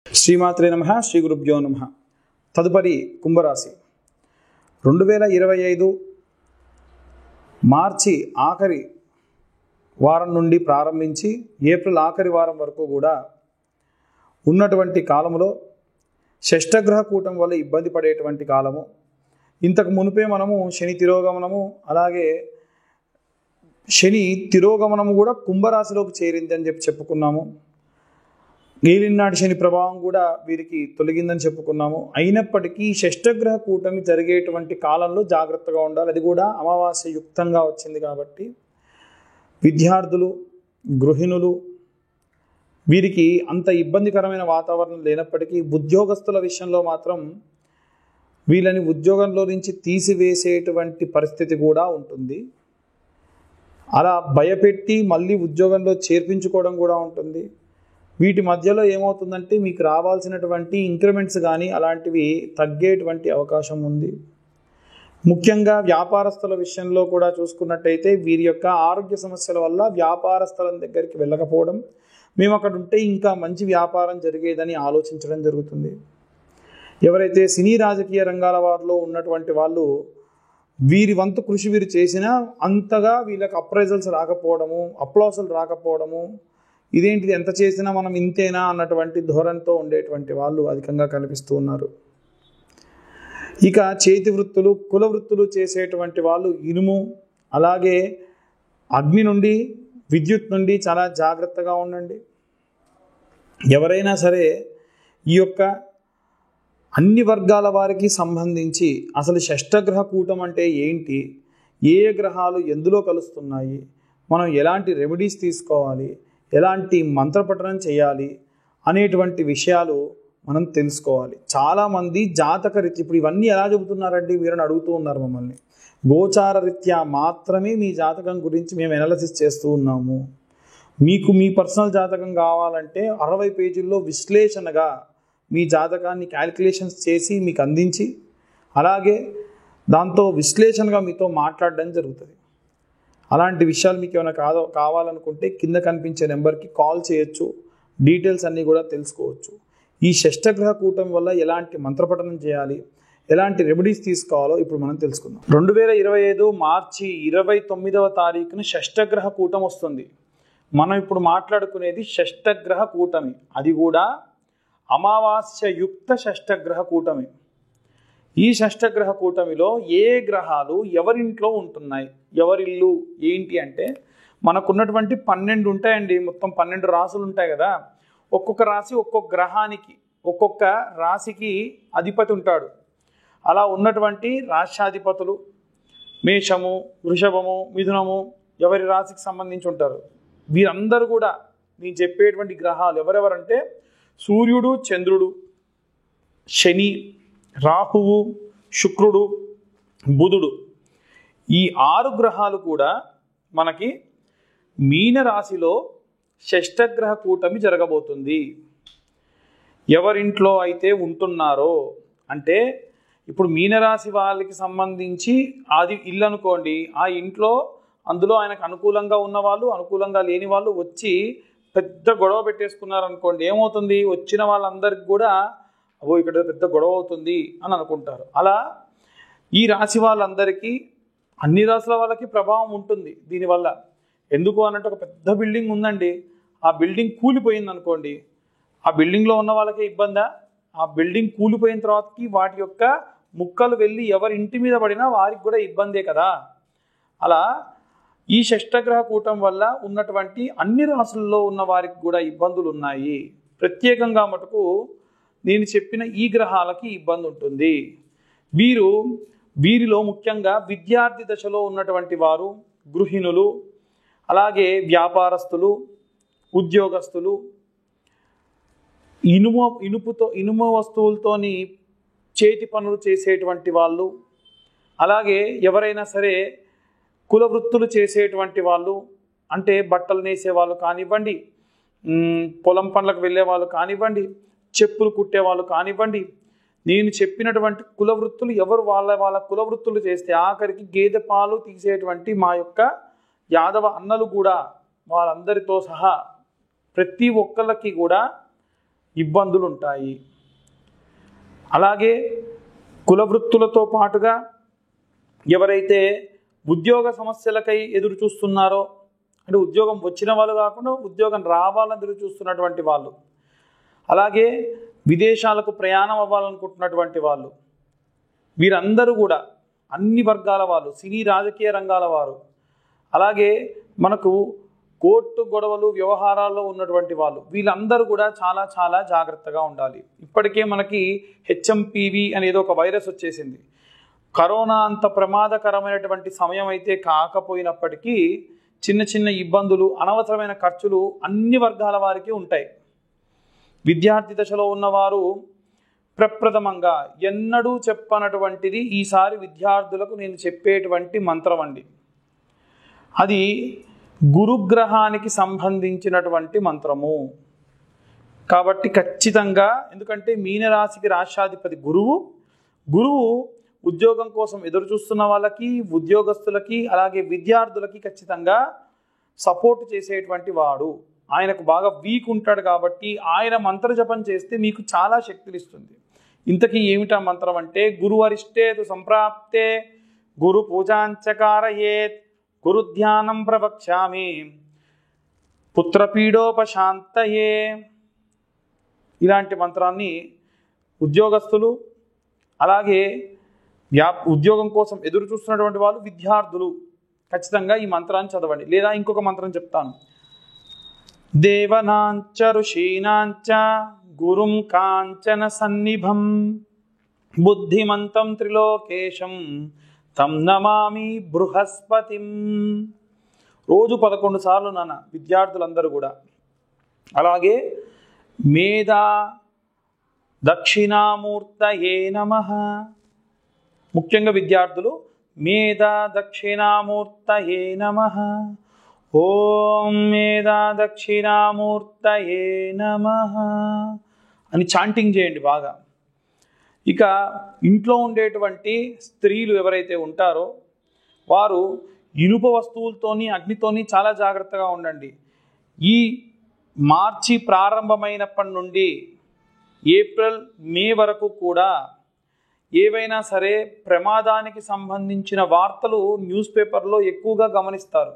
శ్రీమాత్రే నమః శ్రీ గురుభ్యో నమః. తదుపరి కుంభరాశి 2025 మార్చి ఆఖరి వారం నుండి ప్రారంభించి ఏప్రిల్ ఆఖరి వారం వరకు కూడా ఉన్నటువంటి కాలములో షష్టగ్రహ కూటం వల్ల ఇబ్బంది పడేటువంటి కాలము. ఇంతకు మునిపే మనము శని తిరోగమనము అలాగే శని తిరోగమనము కూడా కుంభరాశిలోకి చేరింది అని చెప్పుకున్నాము. ఏలినాటి శని ప్రభావం కూడా వీరికి తొలగిందని చెప్పుకున్నాము. అయినప్పటికీ షష్టగ్రహ కూటమి జరిగేటువంటి కాలంలో జాగ్రత్తగా ఉండాలి. అది కూడా అమావాస్య యుక్తంగా వచ్చింది కాబట్టి విద్యార్థులు, గృహిణులు వీరికి అంత ఇబ్బందికరమైన వాతావరణం లేనప్పటికీ ఉద్యోగస్తుల విషయంలో మాత్రం వీళ్ళని ఉద్యోగంలో నుంచి తీసివేసేటువంటి పరిస్థితి కూడా ఉంటుంది. అలా భయపెట్టి మళ్ళీ ఉద్యోగంలో చేర్పించుకోవడం కూడా ఉంటుంది. వీటి మధ్యలో ఏమవుతుందంటే మీకు రావాల్సినటువంటి ఇంక్రిమెంట్స్ కానీ అలాంటివి తగ్గేటువంటి అవకాశం ఉంది. ముఖ్యంగా వ్యాపారస్తుల విషయంలో కూడా చూసుకున్నట్టయితే వీరి యొక్క ఆరోగ్య సమస్యల వల్ల వ్యాపారస్తుల దగ్గరికి వెళ్ళకపోవడం, మేము అక్కడ ఉంటే ఇంకా మంచి వ్యాపారం జరిగేదని ఆలోచించడం జరుగుతుంది. ఎవరైతే సినీ రాజకీయ రంగాల వారిలో ఉన్నటువంటి వాళ్ళు వీరి వంతు కృషి వీరు చేసినా అంతగా వీళ్ళకి అప్రైజల్స్ రాకపోవడము, అప్లాసులు రాకపోవడము, ఇదేంటిది ఎంత చేసినా మనం ఇంతేనా అన్నటువంటి ధోరణితో ఉండేటువంటి వాళ్ళు అధికంగా కనిపిస్తూ ఉన్నారు. ఇక చేతి వృత్తులు, కుల వృత్తులు చేసేటువంటి వాళ్ళు ఇనుము అలాగే అగ్ని నుండి, విద్యుత్ నుండి చాలా జాగ్రత్తగా ఉండండి. ఎవరైనా సరే ఈ యొక్క అన్ని వర్గాల వారికి సంబంధించి అసలు షష్టగ్రహ కూటం అంటే ఏంటి, ఏ గ్రహాలు ఎందులో కలుస్తున్నాయి, మనం ఎలాంటి రెమెడీస్ తీసుకోవాలి, ఎలాంటి మంత్రపఠనం చేయాలి అనేటువంటి విషయాలు మనం తెలుసుకోవాలి. చాలామంది జాతక రీత్యా ఇప్పుడు ఇవన్నీ ఎలా చెబుతున్నారండి వీరని అడుగుతూ ఉన్నారు మమ్మల్ని. గోచార రీత్యా మాత్రమే మీ జాతకం గురించి మేము ఎనాలిసిస్ చేస్తూ ఉన్నాము. మీకు మీ పర్సనల్ జాతకం కావాలంటే 60 పేజీల్లో విశ్లేషణగా మీ జాతకాన్ని క్యాలిక్యులేషన్స్ చేసి మీకు అందించి అలాగే దాంతో విశ్లేషణగా మీతో మాట్లాడడం జరుగుతుంది. అలాంటి విషయాలు మీకు ఏమైనా కావాలనుకుంటే కింద కనిపించే నెంబర్కి కాల్ చేయొచ్చు, డీటెయిల్స్ అన్నీ కూడా తెలుసుకోవచ్చు. ఈ షష్టగ్రహ కూటమి వల్ల ఎలాంటి మంత్రపఠనం చేయాలి, ఎలాంటి రెమెడీస్ తీసుకోవాలో ఇప్పుడు మనం తెలుసుకుందాం. 2025 మార్చి 29వ తారీఖున షష్టగ్రహ కూటం వస్తుంది. మనం ఇప్పుడు మాట్లాడుకునేది షష్టగ్రహ కూటమి, అది కూడా అమావాస్య యుక్త షష్టగ్రహ కూటమి. ఈ షష్టగ్రహ కూటమిలో ఏ గ్రహాలు ఎవరింట్లో ఉంటున్నాయి, ఎవరిల్లు ఏంటి అంటే మనకున్నటువంటి 12 ఉంటాయండి. మొత్తం 12 రాసులు ఉంటాయి కదా. ఒక్కొక్క రాశి ఒక్కొక్క గ్రహానికి, ఒక్కొక్క రాశికి అధిపతి ఉంటాడు. అలా ఉన్నటువంటి రాశ్యాధిపతులు మేషము, వృషభము, మిథునము ఎవరి రాశికి సంబంధించి ఉంటారు. వీరందరూ కూడా నేను చెప్పేటువంటి గ్రహాలు ఎవరెవరంటే సూర్యుడు, చంద్రుడు, శని, రాహువు, శుక్రుడు, బుధుడు, ఈ 6 గ్రహాలు కూడా మనకి మీనరాశిలో షష్టగ్రహ కూటమి జరగబోతుంది. ఎవరింట్లో అయితే ఉంటున్నారో అంటే ఇప్పుడు మీనరాశి వాళ్ళకి సంబంధించి అది ఇల్లు అనుకోండి, ఆ ఇంట్లో అందులో ఆయనకు అనుకూలంగా ఉన్నవాళ్ళు, అనుకూలంగా లేని వాళ్ళు వచ్చి పెద్ద గొడవ పెట్టేసుకున్నారనుకోండి, ఏమవుతుంది, వచ్చిన వాళ్ళందరికీ కూడా ఇక్కడ పెద్ద గొడవ అవుతుంది అని అనుకుంటారు. అలా ఈ రాశి వాళ్ళందరికీ, అన్ని రాశుల వాళ్ళకి ప్రభావం ఉంటుంది దీనివల్ల. ఎందుకు అన్నట్టు ఒక పెద్ద బిల్డింగ్ ఉందండి, ఆ బిల్డింగ్ కూలిపోయింది అనుకోండి, ఆ బిల్డింగ్లో ఉన్న వాళ్ళకే ఇబ్బందా? ఆ బిల్డింగ్ కూలిపోయిన తర్వాతకి వాటి యొక్క ముక్కలు వెళ్ళి ఎవరి ఇంటి మీద పడినా వారికి కూడా ఇబ్బందే కదా. అలా ఈ షష్టగ్రహ కూటం వల్ల ఉన్నటువంటి అన్ని రాశుల్లో ఉన్న వారికి కూడా ఇబ్బందులు ఉన్నాయి. ప్రత్యేకంగా మటుకు నేను చెప్పిన ఈ గ్రహాలకి ఇబ్బంది ఉంటుంది. వీరిలో ముఖ్యంగా విద్యార్థి దశలో ఉన్నటువంటి వారు, గృహిణులు, అలాగే వ్యాపారస్తులు, ఉద్యోగస్తులు, ఇనుము వస్తువులతోని చేతి పనులు చేసేటువంటి వాళ్ళు, అలాగే ఎవరైనా సరే కుల వృత్తులు చేసేటువంటి వాళ్ళు, అంటే బట్టలు నేసే వాళ్ళు కానివ్వండి, పొలం పనులకు వెళ్ళే వాళ్ళు కానివ్వండి, చెప్పులు కుట్టే వాళ్ళు కానివ్వండి, నేను చెప్పినటువంటి కుల వృత్తులు ఎవరు వాళ్ళ కుల వృత్తులు చేస్తే ఆఖరికి గేదె పాలు తీసేటువంటి మా యొక్క యాదవ అన్నలు కూడా వాళ్ళందరితో సహా ప్రతి ఒక్కళ్ళకి కూడా ఇబ్బందులు ఉంటాయి. అలాగే కుల వృత్తులతో పాటుగా ఎవరైతే ఉద్యోగ సమస్యలకై ఎదురు చూస్తున్నారో, అంటే ఉద్యోగం వచ్చిన వాళ్ళు కాకుండా ఉద్యోగం రావాలని ఎదురు చూస్తున్నటువంటి వాళ్ళు, అలాగే విదేశాలకు ప్రయాణం అవ్వాలనుకుంటున్నటువంటి వాళ్ళు, వీరందరూ కూడా అన్ని వర్గాల వాళ్ళు, సినీ రాజకీయ రంగాల వారు, అలాగే మనకు కోర్టు గొడవలు వ్యవహారాల్లో ఉన్నటువంటి వాళ్ళు, వీళ్ళందరూ కూడా చాలా చాలా జాగ్రత్తగా ఉండాలి. ఇప్పటికే మనకి HMPV అనేది ఒక వైరస్ వచ్చేసింది. కరోనా అంత ప్రమాదకరమైనటువంటి సమయం అయితే కాకపోయినప్పటికీ చిన్న చిన్న ఇబ్బందులు, అనవసరమైన ఖర్చులు అన్ని వర్గాల వారికి ఉంటాయి. విద్యార్థి దశలో ఉన్నవారు ప్రప్రథమంగా ఎన్నడూ చెప్పనటువంటిది ఈసారి విద్యార్థులకు నేను చెప్పేటువంటి మంత్రం అండి. అది గురుగ్రహానికి సంబంధించినటువంటి మంత్రము కాబట్టి ఖచ్చితంగా, ఎందుకంటే మీనరాశికి రాశ్యాధిపతి గురువు ఉద్యోగం కోసం ఎదురు చూస్తున్న వాళ్ళకి, ఉద్యోగస్తులకి, అలాగే విద్యార్థులకి ఖచ్చితంగా సపోర్ట్ చేసేటువంటి వాడు. ఆయనకు బాగా వీక్ ఉంటాడు కాబట్టి ఆయన మంత్ర జపం చేస్తే మీకు చాలా శక్తిని ఇస్తుంది. ఇంతకీ ఏమిటా మంత్రం అంటే, గురువరిష్టేతు సంప్రాప్తే గురు పూజాంచకారయేత్ గురు ధ్యానం ప్రవక్ష్యామి పుత్రపీడోపశాంతయే. ఇలాంటి మంత్రాన్ని ఉద్యోగస్తులు, అలాగే ఉద్యోగం కోసం ఎదురు చూస్తున్నటువంటి వాళ్ళు, విద్యార్థులు ఖచ్చితంగా ఈ మంత్రాన్ని చదవండి. లేదా ఇంకొక మంత్రం చెప్తాను. దేవనాంచ ఋషీనాంచ గురుం కాంచన సన్నిభం బుద్ధిమంతం త్రిలోకేశం తం నమామి బృహస్పతిం. రోజు 11 సార్లు నాన్న విద్యార్థులందరూ కూడా. అలాగే మేధా దక్షిణామూర్తయే నమః, ముఖ్యంగా విద్యార్థులు మేధా దక్షిణామూర్తయే నమః, ఓం మేధా దక్షిణామూర్తయే నమః అని చాంటింగ్ చేయండి బాగా. ఇక ఇంట్లో ఉండేటువంటి స్త్రీలు ఎవరైతే ఉంటారో వారు ఇనుప వస్తువులతోని, అగ్నితోని చాలా జాగ్రత్తగా ఉండండి. ఈ మార్చి ప్రారంభమైనప్పటి నుండి ఏప్రిల్, మే వరకు కూడా ఏవైనా సరే ప్రమాదానికి సంబంధించిన వార్తలు న్యూస్ పేపర్లో ఎక్కువగా గమనిస్తారు.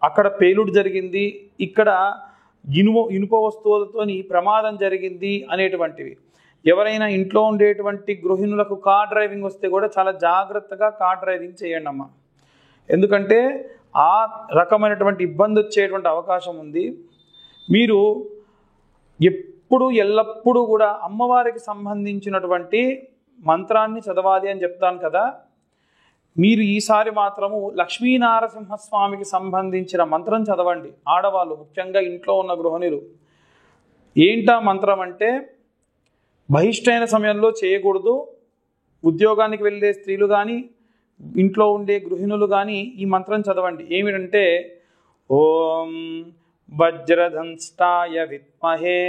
అక్కడ పేలుడు జరిగింది, ఇక్కడ ఇనుప వస్తువులతోని ప్రమాదం జరిగింది అనేటువంటివి. ఎవరైనా ఇంట్లో ఉండేటువంటి గృహిణులకు కార్ డ్రైవింగ్ వస్తే కూడా చాలా జాగ్రత్తగా కార్ డ్రైవింగ్ చేయండి అమ్మ. ఎందుకంటే ఆ రకమైనటువంటి ఇబ్బంది వచ్చేటువంటి అవకాశం ఉంది. మీరు ఎల్లప్పుడూ కూడా అమ్మవారికి సంబంధించినటువంటి మంత్రాన్ని చదవాలి అని చెప్తాను కదా. మీరు ఈసారి మాత్రము లక్ష్మీనారసింహస్వామికి సంబంధించిన మంత్రం చదవండి. ఆడవాళ్ళు, ముఖ్యంగా ఇంట్లో ఉన్న గృహిణులు. ఏంటా మంత్రం అంటే, బహిష్టైన సమయంలో చేయకూడదు. ఉద్యోగానికి వెళ్ళే స్త్రీలు కానీ, ఇంట్లో ఉండే గృహిణులు కానీ ఈ మంత్రం చదవండి. ఏమిటంటే, ఓం వజ్రధంష్టాయ విద్మహే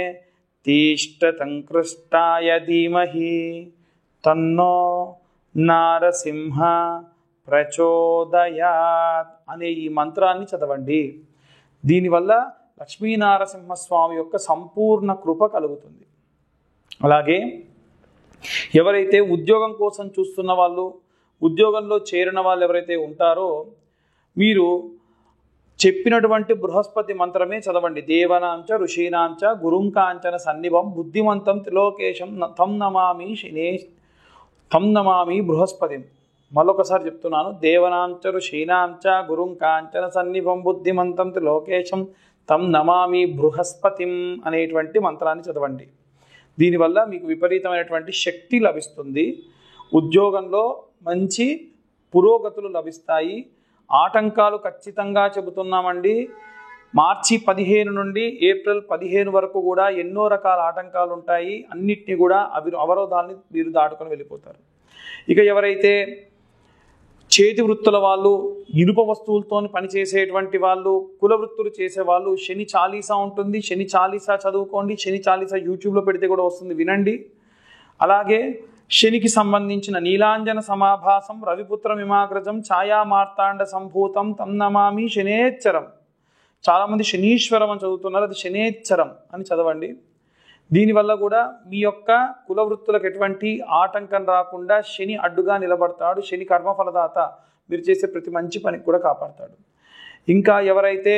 తీష్టతంకృష్టాయ ధీమహి తన్నో నారసింహ ప్రచోదయాత్ అనే ఈ మంత్రాన్ని చదవండి. దీనివల్ల లక్ష్మీనారసింహస్వామి యొక్క సంపూర్ణ కృప కలుగుతుంది. అలాగే ఎవరైతే ఉద్యోగం కోసం చూస్తున్న వాళ్ళు, ఉద్యోగంలో చేరిన వాళ్ళు ఎవరైతే ఉంటారో మీరు చెప్పినటువంటి బృహస్పతి మంత్రమే చదవండి. దేవనాంచ ఋషీనాంచ గురుం కాంచన సన్నిభం బుద్ధిమంతం త్రిలోకేశం తం నమామి బృహస్పతిం. మరొకసారి చెప్తున్నాను. దేవనాంచ ఋషీనాంచ గురుం కాంచన సన్నిభం బుద్ధిమంతం త్రిలోకేశం తం నమామి బృహస్పతిం అనేటువంటి మంత్రాన్ని చదవండి. దీనివల్ల మీకు విపరీతమైనటువంటి శక్తి లభిస్తుంది. ఉద్యోగంలో మంచి పురోగతులు లభిస్తాయి. ఆటంకాలు ఖచ్చితంగా చెబుతున్నామండి. మార్చి 15 నుండి ఏప్రిల్ 15 వరకు కూడా ఎన్నో రకాల ఆటంకాలు ఉంటాయి. అన్నిటినీ కూడా అవరోధాలని మీరు దాటుకొని వెళ్ళిపోతారు. ఇక ఎవరైతే చేతి వృత్తుల వాళ్ళు, ఇనుప వస్తువులతో పనిచేసేటువంటి వాళ్ళు, కుల వృత్తులు చేసేవాళ్ళు, శని చాలీసా ఉంటుంది. శని చాలీసా చదువుకోండి. శని చాలీసా యూట్యూబ్లో పెడితే కూడా వస్తుంది, వినండి. అలాగే శనికి సంబంధించిన నీలాంజన సమాభాసం రవిపుత్ర మిమాగ్రజం ఛాయా మార్తాండ సంభూతం తం నమామి శనేచ్చరం. చాలామంది శనీశ్వరం అని చదువుతున్నారు, అది శనేచ్చరం అని చదవండి. దీనివల్ల కూడా మీ యొక్క కుల వృత్తులకు ఎటువంటి ఆటంకం రాకుండా శని అడ్డుగా నిలబడతాడు. శని కర్మఫలదాత, మీరు చేసే ప్రతి మంచి పనికి కూడా కాపాడతాడు. ఇంకా ఎవరైతే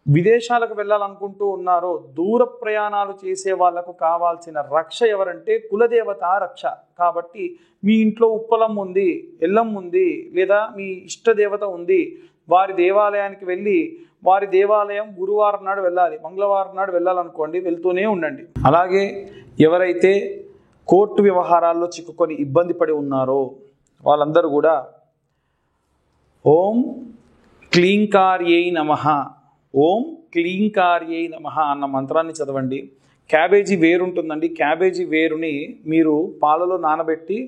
విదేశాలకు వెళ్ళాలనుకుంటూ ఉన్నారో, దూర ప్రయాణాలు చేసే వాళ్లకు కావాల్సిన రక్ష ఎవరంటే కులదేవత రక్ష. కాబట్టి మీ ఇంట్లో ఉప్పలం ఉంది, ఎల్లం ఉంది, లేదా మీ ఇష్టదేవత ఉంది, వారి దేవాలయానికి వెళ్ళి వారి దేవాలయం గురువారం నాడు వెళ్ళాలి, మంగళవారం నాడు వెళ్ళాలనుకోండి, వెళ్తూనే ఉండండి. అలాగే ఎవరైతే కోర్టు వ్యవహారాల్లో చిక్కుకొని ఇబ్బంది పడి ఉన్నారో వాళ్ళందరూ కూడా ఓం క్లీంకార్యై నమః, ఓం క్లీంకార్యై నమః అన్న మంత్రాన్ని చదవండి. క్యాబేజీ వేరు ఉంటుందండి, క్యాబేజీ వేరుని మీరు పాలలో నానబెట్టి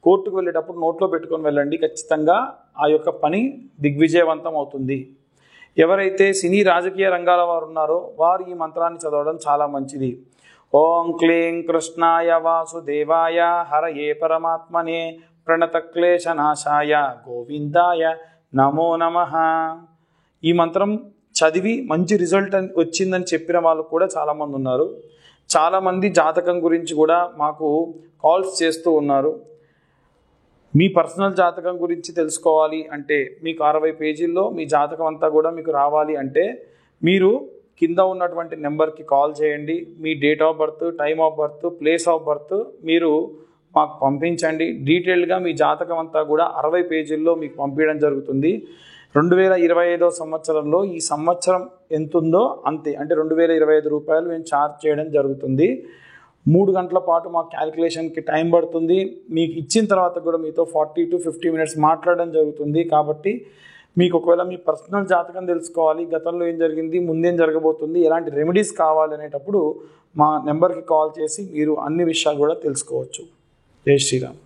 కోర్టుకు వెళ్ళేటప్పుడు నోట్లో పెట్టుకొని వెళ్ళండి. ఖచ్చితంగా ఆ యొక్క పని దిగ్విజయవంతం అవుతుంది. ఎవరైతే సినీ రాజకీయ రంగాల వారు ఉన్నారో వారు ఈ మంత్రాన్ని చదవడం చాలా మంచిది. ఓం క్లీం కృష్ణాయ వాసుదేవాయ హరయే పరమాత్మనే ప్రణతక్లేశనాశాయ గోవిందాయ నమో నమః. ఈ మంత్రం చదివి మంచి రిజల్ట్ వచ్చిందని చెప్పిన వాళ్ళు కూడా చాలామంది ఉన్నారు. చాలామంది జాతకం గురించి కూడా మాకు కాల్స్ చేస్తూ ఉన్నారు. మీ పర్సనల్ జాతకం గురించి తెలుసుకోవాలి అంటే, మీకు 60 పేజీల్లో మీ జాతకం అంతా కూడా మీకు రావాలి అంటే మీరు కింద ఉన్నటువంటి నెంబర్కి కాల్ చేయండి. మీ date of birth, time of birth, place of birth మీరు మాకు పంపించండి. డీటెయిల్డ్గా మీ జాతకం అంతా కూడా 60 పేజీల్లో మీకు పంపించడం జరుగుతుంది. 2025 సంవత్సరంలో ఈ సంవత్సరం ఎంత ఉందో అంతే, అంటే 2025 రూపాయలు మేము ఛార్జ్ చేయడం జరుగుతుంది. 3 గంటల పాటు మా క్యాలిక్యులేషన్కి టైం పడుతుంది. మీకు ఇచ్చిన తర్వాత కూడా మీతో 40 to 50 మినిట్స్ మాట్లాడడం జరుగుతుంది. కాబట్టి మీకు ఒకవేళ మీ పర్సనల్ జాతకం తెలుసుకోవాలి, గతంలో ఏం జరిగింది, ముందేం జరగబోతుంది, ఎలాంటి రెమెడీస్ కావాలి అనేటప్పుడు మా నెంబర్కి కాల్ చేసి మీరు అన్ని విషయాలు కూడా తెలుసుకోవచ్చు. జై శ్రీరామ్.